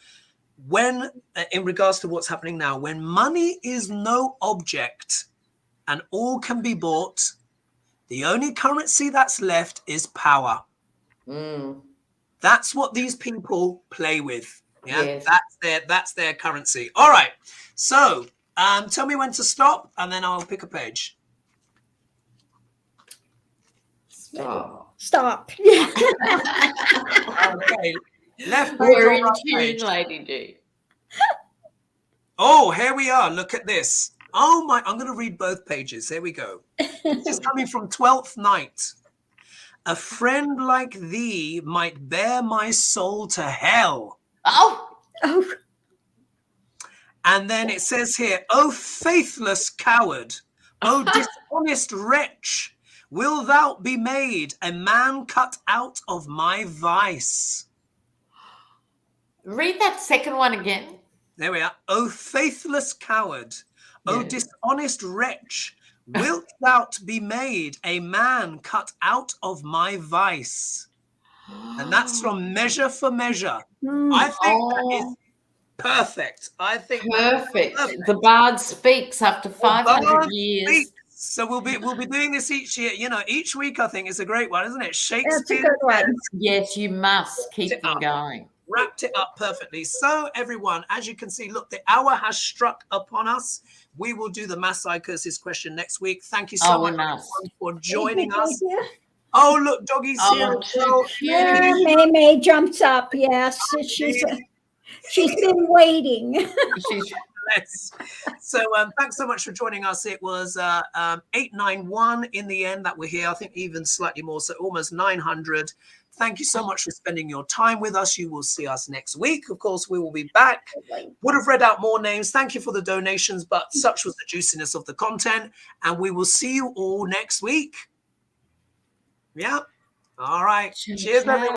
when in regards to what's happening now, when money is no object and all can be bought, the only currency that's left is power. That's what these people play with. Yeah, that's their currency. All right. So tell me when to stop, and then I'll pick a page. Stop. Okay. Left page. We're or in right tune, page? Lady D. Oh, here we are. Look at this. Oh my, I'm going to read both pages. Here we go. This is coming from 12th Night. A friend like thee might bear my soul to hell. Oh. And then it says here, O faithless coward, O dishonest wretch, will thou be made a man cut out of my vice. Read that second one again. There we are. O faithless coward, O dishonest wretch, wilt thou be made a man cut out of my vice. And that's from Measure for Measure. I think that is perfect. I think perfect. The Bard speaks after 500 years. So we'll be doing this each year. You know, each week. I think it's a great one, isn't it? Shakespeare. That's a good one. Yes, you must keep them going. Wrapped it up perfectly. So everyone, as you can see, look, the hour has struck upon us. We will do the mass psychosis question next week. Thank you so much for joining us. Oh, look, Doggy's here. Yeah, May jumps up. Yes, she's been waiting. So thanks so much for joining us. It was 891 in the end that we're here. I think even slightly more, so almost 900. Thank you so much for spending your time with us. You will see us next week. Of course, we will be back. Would have read out more names. Thank you for the donations, but such was the juiciness of the content. And we will see you all next week. Yeah. All right. Cheers, everyone.